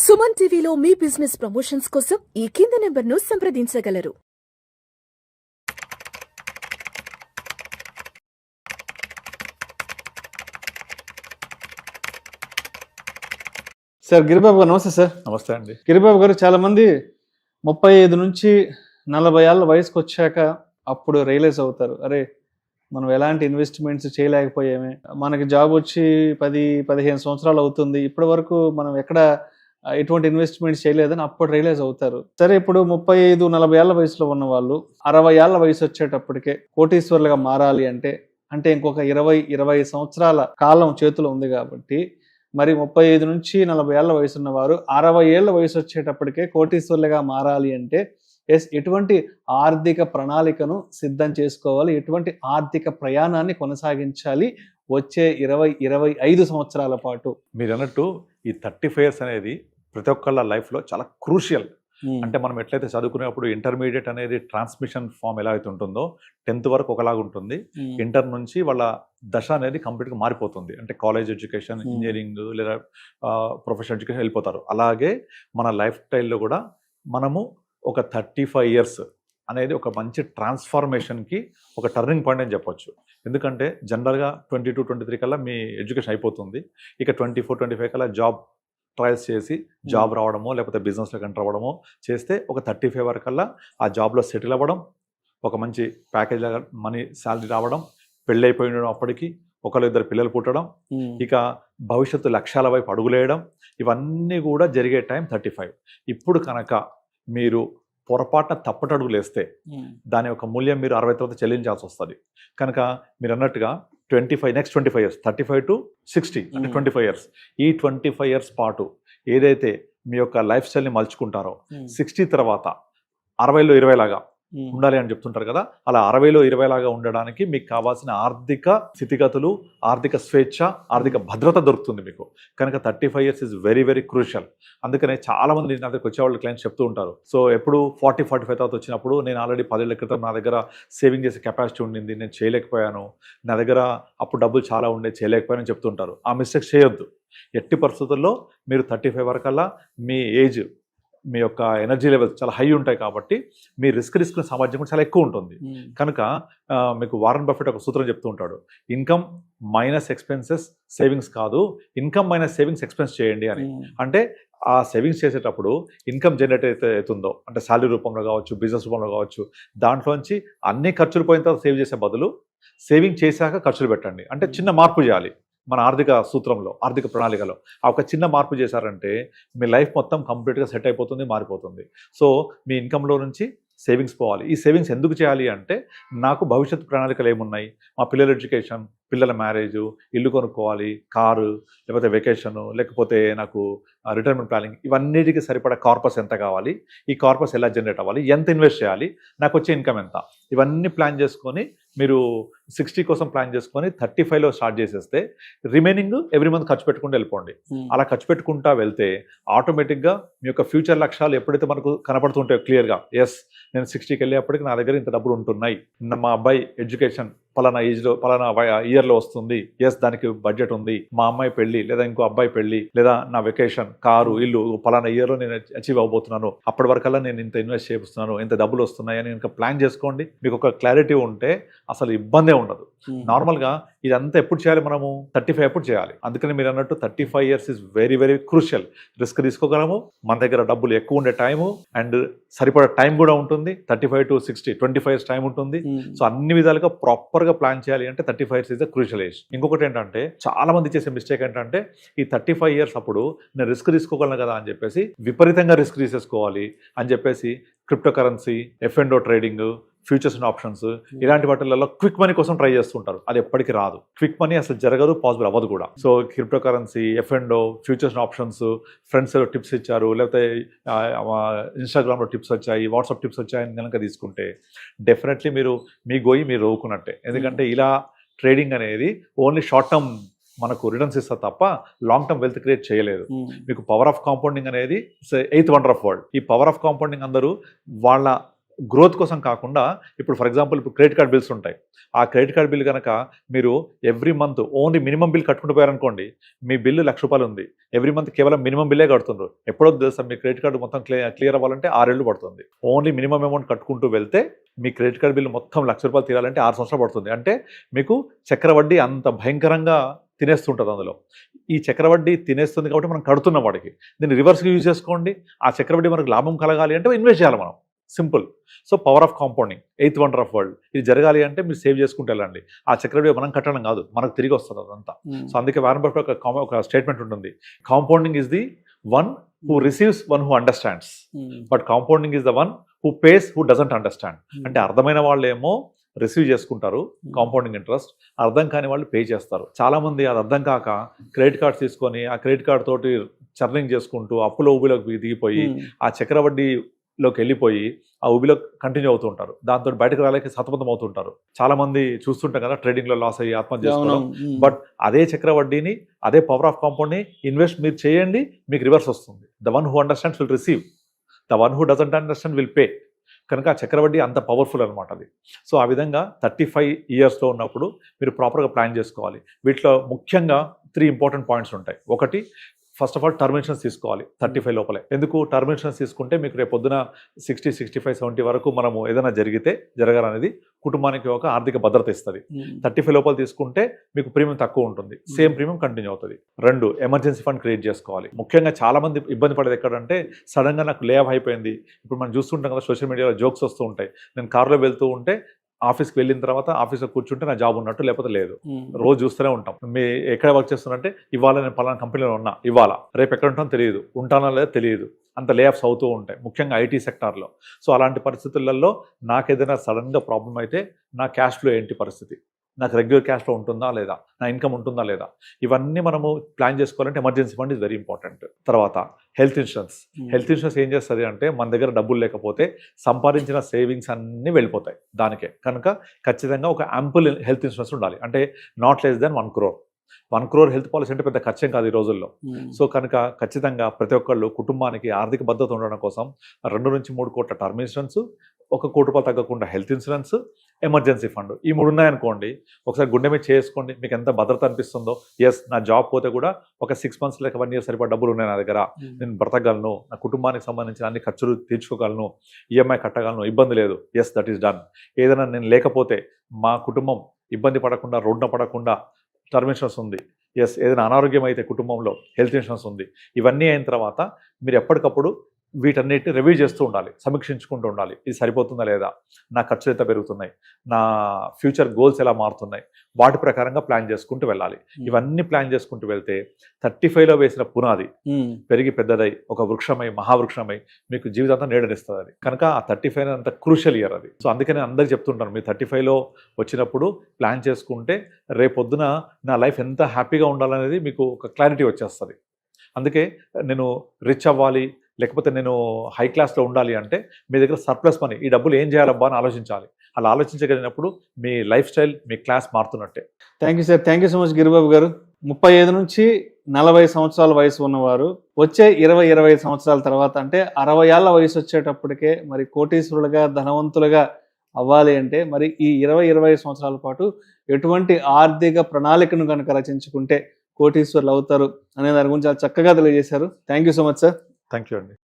సుమన్ టీవీలో మీ business promotions కోసం ఈ కింది నెంబర్ను సంప్రదించగలరు. సార్ గిరిబాబు గారు నమస్తే సార్. నమస్తే అండి. గిరిబాబు గారు చాలా మంది 35 నుంచి 40 ఏళ్ళ వయసుకు వచ్చాక అప్పుడు రియలైజ్ అవుతారు, అరే మనం ఎలాంటి ఇన్వెస్ట్మెంట్స్ చేయలేకపోయామే, మనకి జాబ్ వచ్చి 10-15 సంవత్సరాలు అవుతుంది, ఇప్పటి వరకు మనం ఎక్కడ ఎటువంటి ఇన్వెస్ట్మెంట్స్ చేయలేదని అప్పుడు రియలైజ్ అవుతారు. సరే, ఇప్పుడు 35-40 ఏళ్ళ వయసులో ఉన్న వాళ్ళు 60 ఏళ్ళ వయసు వచ్చేటప్పటికే కోటీశ్వర్లుగా మారాలి అంటే ఇంకొక 20-25 సంవత్సరాల కాలం చేతిలో ఉంది. కాబట్టి మరి 35 నుంచి 40 ఏళ్ళ వయసు ఉన్న వారు 60 ఏళ్ళ వయసు వచ్చేటప్పటికే కోటీశ్వర్లుగా మారాలి అంటే ఎటువంటి ఆర్థిక ప్రణాళికను సిద్ధం చేసుకోవాలి, ఎటువంటి ఆర్థిక ప్రయాణాన్ని కొనసాగించాలి వచ్చే 20-25 సంవత్సరాల పాటు? మీరు అన్నట్టు ఈ 35 ఇయర్స్ అనేది ప్రతి ఒక్కళ్ళ లైఫ్లో చాలా క్రూషియల్. అంటే మనం ఎట్లయితే చదువుకునేప్పుడు ఇంటర్మీడియట్ అనేది ట్రాన్స్మిషన్ ఫామ్ ఎలా అయితే ఉంటుందో 10th వరకు ఒకలాగా ఉంటుంది. ఇంటర్ నుంచి వాళ్ళ దశ అనేది కంప్లీట్గా మారిపోతుంది. అంటే కాలేజ్ ఎడ్యుకేషన్, ఇంజనీరింగ్ లేదా ప్రొఫెషనల్ ఎడ్యుకేషన్ వెళ్ళిపోతారు. అలాగే మన లైఫ్ స్టైల్లో కూడా మనము ఒక 35 ఇయర్స్ అనేది ఒక మంచి ట్రాన్స్ఫార్మేషన్కి ఒక టర్నింగ్ పాయింట్ అని చెప్పొచ్చు. ఎందుకంటే జనరల్గా 22-23 కల్లా మీ ఎడ్యుకేషన్ అయిపోతుంది. ఇక 24-25 కల్లా జాబ్ ట్రయల్స్ చేసి జాబ్ రావడమో లేకపోతే బిజినెస్లోకి ఎంటర్ అవ్వడమో చేస్తే ఒక 35 వరకల్లా ఆ జాబ్లో సెటిల్ అవ్వడం, ఒక మంచి ప్యాకేజ్ మనీ శాలరీ రావడం, పెళ్ళి అయిపోయిన అప్పటికి 1-2 పిల్లలు పుట్టడం, ఇక భవిష్యత్తు లక్ష్యాల వైపు అడుగులేయడం, ఇవన్నీ కూడా జరిగే టైం 35. ఇప్పుడు కనుక మీరు పొరపాటున తప్పటడుగులు వేస్తే దాని యొక్క మూల్యం మీరు 60 తర్వాత చెల్లించాల్సి వస్తుంది. కనుక మీరు అన్నట్టుగా 25 నెక్స్ట్ 25 ఇయర్స్ 35 to 60 అంటే 25 ఇయర్స్, ఈ 25 ఇయర్స్ పాటు ఏదైతే మీ యొక్క లైఫ్ స్టైల్ని మలుచుకుంటారో 60 తర్వాత 60లో 20 లాగా ఉండాలి అని చెప్తుంటారు కదా, అలా 60లో 20 లాగా ఉండడానికి మీకు కావాల్సిన ఆర్థిక స్థితిగతులు, ఆర్థిక స్వేచ్ఛ, ఆర్థిక భద్రత దొరుకుతుంది మీకు. కనుక 35 years is very very crucial. అందుకనే చాలా మంది నా దగ్గర వచ్చేవాళ్ళు క్లయింట్స్ చెప్తూ ఉంటారు, సో ఎప్పుడు 40-45 తర్వాత వచ్చినప్పుడు నేను ఆల్రెడీ 10 ఏళ్ల క్రితం నా దగ్గర సేవింగ్ చేసే కెపాసిటీ ఉండింది, నేను చేయలేకపోయాను, నా దగ్గర అప్పుడు డబ్బులు చాలా ఉండే చేయలేకపోయానని చెప్తుంటారు. ఆ మిస్టేక్స్ చేయొద్దు. ఎట్టి పరిస్థితుల్లో మీరు 35 వరకల్లా మీ ఏజ్, మీ యొక్క ఎనర్జీ లెవెల్స్ చాలా హై ఉంటాయి కాబట్టి మీ రిస్క్ సామర్థ్యం కూడా చాలా ఎక్కువ ఉంటుంది. కనుక మీకు వారన్ బఫెట్ ఒక సూత్రం చెప్తూ ఉంటాడు, ఇన్కమ్ మైనస్ ఎక్స్పెన్సెస్ సేవింగ్స్ కాదు, ఇన్కమ్ మైనస్ సేవింగ్స్ ఎక్స్పెన్స్ చేయండి అని. అంటే ఆ సేవింగ్స్ చేసేటప్పుడు ఇన్కమ్ జనరేట్ అయితే అవుతుందో, అంటే శాలరీ రూపంలో కావచ్చు, బిజినెస్ రూపంలో కావచ్చు, దాంట్లోంచి అన్ని ఖర్చులు పోయిన తర్వాత సేవ్ చేసే బదులు సేవింగ్ చేశాక ఖర్చులు పెట్టండి. అంటే చిన్న మార్పు చేయాలి మన ఆర్థిక సూత్రంలో, ఆర్థిక ప్రణాళికలో. ఆ ఒక చిన్న మార్పు చేశారంటే మీ లైఫ్ మొత్తం కంప్లీట్గా సెట్ అయిపోతుంది, మారిపోతుంది. సో మీ ఇన్కంలో నుంచి సేవింగ్స్ పోవాలి. ఈ సేవింగ్స్ ఎందుకు చేయాలి అంటే, నాకు భవిష్యత్తు ప్రణాళికలు ఏమున్నాయి, మా పిల్లల ఎడ్యుకేషన్, పిల్లల మ్యారేజు, ఇల్లు కొనుక్కోవాలి, కారు, లేకపోతే వెకేషను, లేకపోతే నాకు రిటైర్మెంట్ ప్లానింగ్, ఇవన్నిటికీ సరిపడా కార్పస్ ఎంత కావాలి, ఈ కార్పస్ ఎలా జనరేట్ అవ్వాలి, ఎంత ఇన్వెస్ట్ చేయాలి, నాకు వచ్చే ఇన్కమ్ ఎంత, ఇవన్నీ ప్లాన్ చేసుకొని మీరు 60 కోసం ప్లాన్ చేసుకొని 35లో స్టార్ట్ చేసేస్తే రిమైనింగ్ ఎవ్రీ మంత్ ఖర్చు పెట్టుకుంటూ వెళ్ళిపోండి. అలా ఖర్చు పెట్టుకుంటా వెళ్తే ఆటోమేటిక్గా మీ యొక్క ఫ్యూచర్ లక్ష్యాలు ఎప్పుడైతే మనకు కనపడుతుంటాయో క్లియర్గా, ఎస్ నేను 60కి వెళ్ళేప్పటికి నా దగ్గర ఇంత డబ్బులు ఉంటున్నాయి, మా అబ్బాయి ఎడ్యుకేషన్ పలానా ఏజ్లో పలానా ఇయర్లో వస్తుంది, ఎస్ దానికి బడ్జెట్ ఉంది, మా అమ్మాయి పెళ్లి లేదా ఇంకో అబ్బాయి పెళ్లి లేదా నా వెకేషన్, కారు, ఇల్లు పలానా ఇయర్లో నేను అచీవ్ అవబోతున్నాను, అప్పటి వరకల్లా నేను ఇంత ఇన్వెస్ట్ చేస్తున్నాను, ఇంత డబ్బులు వస్తున్నాయి అని ఇంకా ప్లాన్ చేసుకోండి. మీకు ఒక క్లారిటీ ఉంటే అసలు ఇబ్బందే ఉండదు. నార్మల్గా ఇదంతా ఎప్పుడు చేయాలి, మనము 35 ఎప్పుడు చేయాలి. అందుకని మీరు అన్నట్టు 35 years is very very crucial. Risk తీసుకోగలము, మన దగ్గర డబ్బులు ఎక్కువ ఉండే టైము అండ్ సరిపడా టైం కూడా ఉంటుంది. 35 to 60 25 ఇయర్స్ టైం ఉంటుంది. సో అన్ని విధాలుగా ప్రాపర్గా ప్లాన్ చేయాలి అంటే 35 years is the crucial age. ఇంకొకటి ఏంటంటే, చాలా మంది చేసే మిస్టేక్ ఏంటంటే, ఈ 35 ఇయర్స్ అప్పుడు నేను రిస్క్ తీసుకోగలను కదా అని చెప్పేసి విపరీతంగా రిస్క్ తీసేసుకోవాలి అని చెప్పేసి crypto currency, F&O trading, futures and options, ఇలాంటి వాటిలలో క్విక్ మనీ కోసం ట్రై చేస్తుంటారు. అది ఎప్పటికీ రాదు. క్విక్ మనీ అసలు జరగదు, పాసిబుల్ అవ్వదు కూడా. So crypto currency, F&O, futures and options, friends tips ఇచ్చారు, లేకపోతే ఇన్స్టాగ్రామ్లో టిప్స్ వచ్చాయి, వాట్సాప్ టిప్స్ వచ్చాయని కనుక తీసుకుంటే డెఫినెట్లీ మీరు మీ గోయి మీరు రోవుకున్నట్టే. ఎందుకంటే ఇలా ట్రేడింగ్ అనేది ఓన్లీ షార్ట్ టర్మ్ మనకు రిటర్న్స్ ఇస్తా తప్ప లాంగ్ టర్మ్ వెల్త్ క్రియేట్ చేయలేదు. మీకు పవర్ ఆఫ్ కాంపౌండింగ్ అనేది 8th వండర్ ఆఫ్ వరల్డ్. ఈ పవర్ ఆఫ్ కాంపౌండింగ్ అందరూ వాళ్ళ గ్రోత్ కోసం కాకుండా ఇప్పుడు ఫర్ ఎగ్జాంపుల్ ఇప్పుడు క్రెడిట్ కార్డ్ బిల్స్ ఉంటాయి. ఆ క్రెడిట్ కార్డ్ బిల్ కనుక మీరు every month only minimum bill కట్టుకుంటూ పోయారనుకోండి, మీ బిల్లు ₹1,00,000 ఉంది, ఎవ్రీ మంత్ కేవలం మినిమం బిల్లే కడుతుండ్రు. ఎప్పుడో తెలుసా మీ క్రెడిట్ కార్డు మొత్తం క్లియర్ అవ్వాలంటే 6 ఏళ్ళు పడుతుంది. ఓన్లీ మినిమం అమౌంట్ కట్టుకుంటూ వెళ్తే మీ క్రెడిట్ కార్డ్ బిల్లు మొత్తం ₹1,00,000 తీరాలంటే 6 సంవత్సరాలు పడుతుంది. అంటే మీకు చక్రవడ్డీ అంత భయంకరంగా తినేస్తుంటుంది. అందులో ఈ చక్రవడ్డీ తినేస్తుంది కాబట్టి మనం కడుతున్నాం వాడికి. దీన్ని రివర్స్గా యూజ్ చేసుకోండి. ఆ చక్రవడ్డీ మనకు లాభం కలగాలి అంటే ఇన్వెస్ట్ చేయాలి మనం. Simple. So power of compounding, 8th wonder of world. ఇది జరగాలి అంటే మీరు సేవ్ చేసుకుంటూ వెళ్ళండి. ఆ చక్రవడ్డీ మనం కట్టడం కాదు, మనకు తిరిగి వస్తుంది అదంతా. సో అందుకే వారన్ బఫెట్ ఒక స్టేట్మెంట్ ఉంటుంది, compounding is the one who receives, one who understands, but compounding is the one who pays, who doesn't understand. అంటే అర్థమైన వాళ్ళు ఏమో రిసీవ్ చేసుకుంటారు కాంపౌండింగ్ ఇంట్రెస్ట్, అర్థం కాని వాళ్ళు పే చేస్తారు. చాలా మంది అది అర్థం కాక క్రెడిట్ కార్డ్స్ తీసుకొని ఆ క్రెడిట్ కార్డ్ తోటి చర్నింగ్ చేసుకుంటూ అప్పులో ఊబిలోకి దిగిపోయి ఆ చక్రవడ్డీలోకి వెళ్ళిపోయి ఆ ఊబిలో కంటిన్యూ అవుతూ ఉంటారు. దాంతో బయటకు రాలేక సతమతం అవుతుంటారు. చాలా మంది చూస్తుంటాం కదా, ట్రేడింగ్ లో లాస్ అయ్యి ఆత్మహత్య చేసుకోవడం. బట్ అదే చక్రవడ్డీని, అదే పవర్ ఆఫ్ కాంపౌండ్ ని ఇన్వెస్ట్ మీరు చేయండి, మీకు రివర్స్ వస్తుంది. The one who understands will receive, the one who doesn't understand will pay. కనుక ఆ చక్రవడ్డీ అంత పవర్ఫుల్ అనమాట అది. సో ఆ విధంగా 35 ఇయర్స్లో ఉన్నప్పుడు మీరు ప్రాపర్గా ప్లాన్ చేసుకోవాలి. వీటిలో ముఖ్యంగా 3 ఇంపార్టెంట్ పాయింట్స్ ఉంటాయి. ఒకటి, first of all term insurance తీసుకోవాలి 35 లోపలే. ఎందుకు టర్మ్ ఇన్సూరెన్స్ తీసుకుంటే మీకు రేపు పొద్దున 60, 65, 70 వరకు మనము ఏదైనా జరగాలనేది కుటుంబానికి ఒక ఆర్థిక భద్రత ఇస్తుంది. 35 లోపల తీసుకుంటే మీకు ప్రీమియం తక్కువ ఉంటుంది, సేమ్ ప్రీమియం కంటిన్యూ అవుతుంది. 2, ఎమర్జెన్సీ ఫండ్ క్రియేట్ చేసుకోవాలి. ముఖ్యంగా చాలా మంది ఇబ్బంది పడేది ఎక్కడంటే, సడన్ గా నాకు లే ఆఫ్ అయిపోయింది. ఇప్పుడు మనం చూస్తుంటాం కదా, సోషల్ మీడియాలో జోక్స్ వస్తూ ఉంటాయి. నేను కారులో వెళ్తూ ఉంటే ఆఫీస్కి వెళ్ళిన తర్వాత ఆఫీస్లో కూర్చుంటే నా జాబ్ ఉన్నట్టు, లేకపోతే లేదు. రోజు చూస్తూనే ఉంటాం. మీ ఎక్కడ వర్క్ చేస్తున్నారంటే, ఇవాళ నేను పలానా కంపెనీలో ఉన్నా, ఇవాళ రేపు ఎక్కడ ఉంటానో తెలియదు, ఉంటానో లేదో తెలియదు, అంత లే ఆఫ్స్ అవుతూ ఉంటాయి, ముఖ్యంగా ఐటీ సెక్టార్లో. సో అలాంటి పరిస్థితులలో నాకేదైనా సడన్గా ప్రాబ్లం అయితే నా క్యాష్ ఫ్లో ఏంటి పరిస్థితి, నాకు రెగ్యులర్ క్యాష్ ఫ్లో ఉంటుందా లేదా, నా ఇన్కమ్ ఉంటుందా లేదా, ఇవన్నీ మనము ప్లాన్ చేసుకోవాలంటే emergency fund is very important. తర్వాత హెల్త్ ఇన్సూరెన్స్. హెల్త్ ఇన్సూరెన్స్ ఏం చేస్తుంది అంటే, మన దగ్గర డబ్బులు లేకపోతే సంపాదించిన సేవింగ్స్ అన్నీ వెళ్ళిపోతాయి దానికే. కనుక ఖచ్చితంగా ఒక యాంపుల్ హెల్త్ ఇన్సూరెన్స్ ఉండాలి. అంటే not less than 1 crore. 1 crore health policy అంటే పెద్ద ఖర్చేం కాదు ఈ రోజుల్లో. సో కనుక ఖచ్చితంగా ప్రతి ఒక్కళ్ళు కుటుంబానికి ఆర్థిక భద్రత ఉండడం కోసం 2 నుంచి 3 కోట్ల టర్మ్ ఇన్సూరెన్స్, 1 కోటి రూపాయలు తగ్గకుండా హెల్త్ ఇన్సూరెన్స్, ఎమర్జెన్సీ ఫండ్, ఈ 3 ఉన్నాయనుకోండి, ఒకసారి గుండె మీద చేసుకోండి, మీకు ఎంత భద్రత అనిపిస్తుందో. ఎస్, నా జాబ్ పోతే కూడా ఒక 6 months లేక 1 year సరిపడా డబ్బులు ఉన్నాయి నా దగ్గర, నేను బ్రతకగలను, నా కుటుంబానికి సంబంధించిన అన్ని ఖర్చులు తీర్చుకోగలను, ఈఎంఐ కట్టగలను, ఇబ్బంది లేదు. Yes, that is done. ఏదైనా నేను లేకపోతే మా కుటుంబం ఇబ్బంది పడకుండా, రోడ్డున పడకుండా టర్మ్ ఇన్సూరెన్స్ ఉంది. ఎస్, ఏదైనా అనారోగ్యం అయితే కుటుంబంలో హెల్త్ ఇన్సూరెన్స్ ఉంది. ఇవన్నీ అయిన తర్వాత మీరు ఎప్పటికప్పుడు వీటన్నిటిని రివ్యూ చేస్తూ ఉండాలి, సమీక్షించుకుంటూ ఉండాలి. ఇది సరిపోతుందా లేదా, నా ఖర్చులు ఎంత పెరుగుతున్నాయి, నా ఫ్యూచర్ గోల్స్ ఎలా మారుతున్నాయి, వాటి ప్రకారంగా ప్లాన్ చేసుకుంటూ వెళ్ళాలి. ఇవన్నీ ప్లాన్ చేసుకుంటూ వెళ్తే 35లో వేసిన పునాది పెరిగి పెద్దదై ఒక వృక్షమై, మహావృక్షమై మీకు జీవితాంతం నీడనిస్తుంది అది. కనుక ఆ 35 అంత క్రూషియల్ ఇయర్ అది. సో అందుకే నేను అందరికీ చెప్తుంటాను, మీరు 35లో వచ్చినప్పుడు ప్లాన్ చేసుకుంటే రేపొద్దున నా లైఫ్ ఎంత హ్యాపీగా ఉండాలనేది మీకు ఒక క్లారిటీ వచ్చేస్తుంది. అందుకే నేను రిచ్ అవ్వాలి, లేకపోతే నేను హై క్లాస్లో ఉండాలి అంటే మీ దగ్గర సర్ప్లస్ మనీ, ఈ డబ్బులు ఏం చేయాలబ్బా అని ఆలోచించాలి. అలా ఆలోచించగలిగినప్పుడు మీ లైఫ్ స్టైల్, మీ క్లాస్ మారుతున్నట్టే. Thank you sir, thank you so much Giribabu garu. 35 నుంచి 40 సంవత్సరాల వయసు ఉన్నవారు వచ్చే 20-25 సంవత్సరాల తర్వాత, అంటే 60 ఏళ్ల వయసు వచ్చేటప్పటికే మరి కోటీశ్వరులుగా, ధనవంతులుగా అవ్వాలి అంటే మరి ఈ 20-25 సంవత్సరాల పాటు ఎటువంటి ఆర్థిక ప్రణాళికను కనుక రచించుకుంటే కోటీశ్వరులు అవుతారు అనే దాని గురించి చాలా చక్కగా తెలియజేశారు. Thank you so much sir. Thank you అండి.